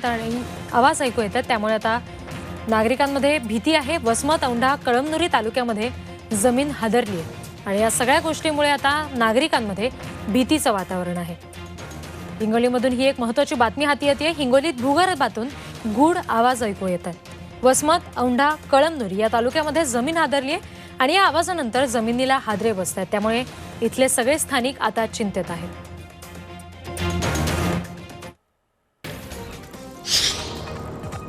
आहेत आणि आवाज ऐकू येतात, त्यामुळे आता नागरिकांमध्ये भीती आहे। वसमत, औंढा, कळमनुरी तालुक्यामध्ये जमीन हादरली आहे आणि या सगळ्या गोष्टींमुळे आता नागरिकांमध्ये भीतीचं वातावरण आहे। हिंगोलीमधून ही एक महत्त्वाची बातमी हाती येते। हिंगोलीत भूगर्भातून गूढ आवाज ऐकू येतात। वसमत, औंढा, कळमनुरी या तालुक्यामध्ये जमीन हादरली आहे आणि या आवाजानंतर जमिनीला हादरे बसतात, त्यामुळे इथले सगळे स्थानिक आता चिंतेत आहेत।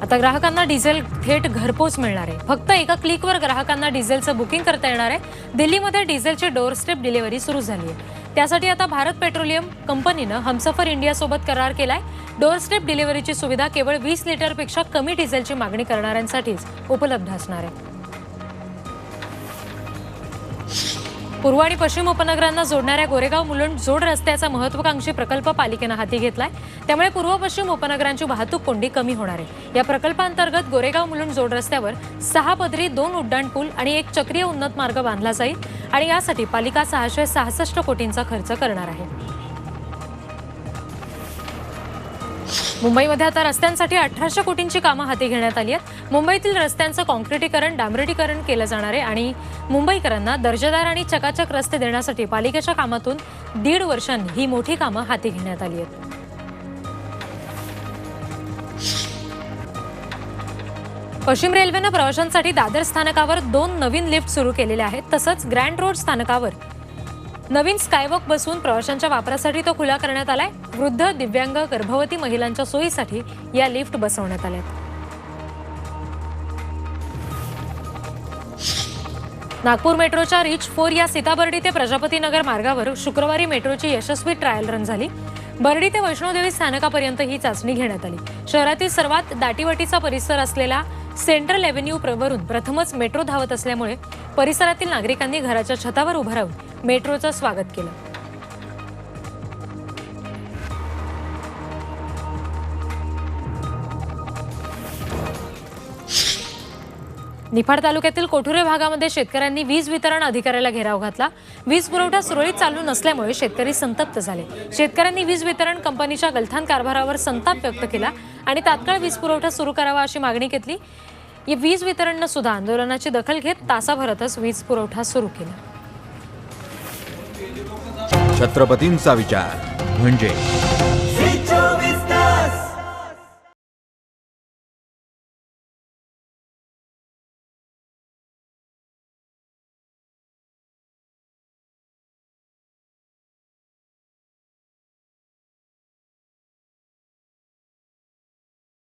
आता ग्राहकांना डिझेल थेट घरपोच मिळणार आहे। फक्त एका क्लिकवर ग्राहकांना डिझेलचं बुकिंग करता येणार आहे। दिल्लीमध्ये डिझेलची डोअरस्टेप डिलिव्हरी सुरू झाली आहे। त्यासाठी आता भारत पेट्रोलियम कंपनीनं हमसफर इंडिया सोबत करार केलाय। डोअरस्टेप डिलिव्हरीची सुविधा केवळ 20 लिटरपेक्षा कमी डिझेलची मागणी करणाऱ्यांसाठीच उपलब्ध असणार आहे। पूर्व आणि पश्चिम उपनगरांना जोडणाऱ्या गोरेगाव मुलुंड जोड रस्त्याचा महत्त्वाकांक्षी प्रकल्प पालिकेनं हाती घेतलाय। त्यामुळे पूर्व पश्चिम उपनगरांची वाहतूक कोंडी कमी होणार आहे। या प्रकल्पांतर्गत गोरेगाव मुलुंड जोड रस्त्यावर 6 पदरी 2 उड्डाण पूल आणि एक चक्रीय उन्नत मार्ग बांधला जाईल आणि यासाठी पालिका 666 कोटींचा खर्च करणार आहे। मुंबईमध्ये आता रस्त्यांसाठी 1800 कोटींची कामं हाती घेण्यात आली आहेत। मुंबईतील रस्त्यांचं काँक्रिटीकरण, डांबरीकरण केलं जाणार आहे आणि मुंबईकरांना दर्जेदार आणि चकाचक रस्ते देण्यासाठी पालिकेच्या कामातून 1.5 वर्षांनी ही मोठी कामं हाती घेण्यात आली आहेत। पश्चिम रेल्वेनं प्रवाशांसाठी दादर स्थानकावर 2 नवीन लिफ्ट सुरू केलेल्या आहेत। तसंच ग्रँड रोड स्थानकावर नवीन स्कायवॉक बसवून प्रवाशांच्या वापरासाठी तो खुला करण्यात आलाय। वृद्ध, दिव्यांग, गर्भवती महिलांच्या सोयीसाठी या लिफ्ट बसवण्यात आल्या। नागपूर मेट्रोच्या रिच 4 या सीताबर्डी ते प्रजापतीनगर मार्गावर शुक्रवारी मेट्रोची यशस्वी ट्रायल रन झाली। बर्डी ते वैष्णोदेवी स्थानकापर्यंत ही चाचणी घेण्यात आली। शहरातील सर्वात दाटीवाटीचा परिसर असलेला सेंट्रल एव्हेन्यू वरून प्रथमच मेट्रो धावत असल्यामुळे परिसरातील नागरिकांनी घराच्या छतावर उभं राहून मेट्रोचं स्वागत केलं। निफाड तालुक्यातील कोठुरे भागामध्ये शेतकऱ्यांनी वीज वितरण अधिकाऱ्याला घेराव घातला। वीज पुरवठा सुरळीत चालू नसल्यामुळे शेतकरी संतप्त झाले। शेतकऱ्यांनी वीज वितरण कंपनीच्या गलथान कारभारावर संताप व्यक्त केला आणि तात्काळ वीज पुरवठा सुरू करावा अशी मागणी केली। या वीज वितरणने सुद्धा आंदोलनाची दखल घेत तासाभरातच वीज पुरवठा सुरू केला। छत्रपतींचा विचार म्हणजे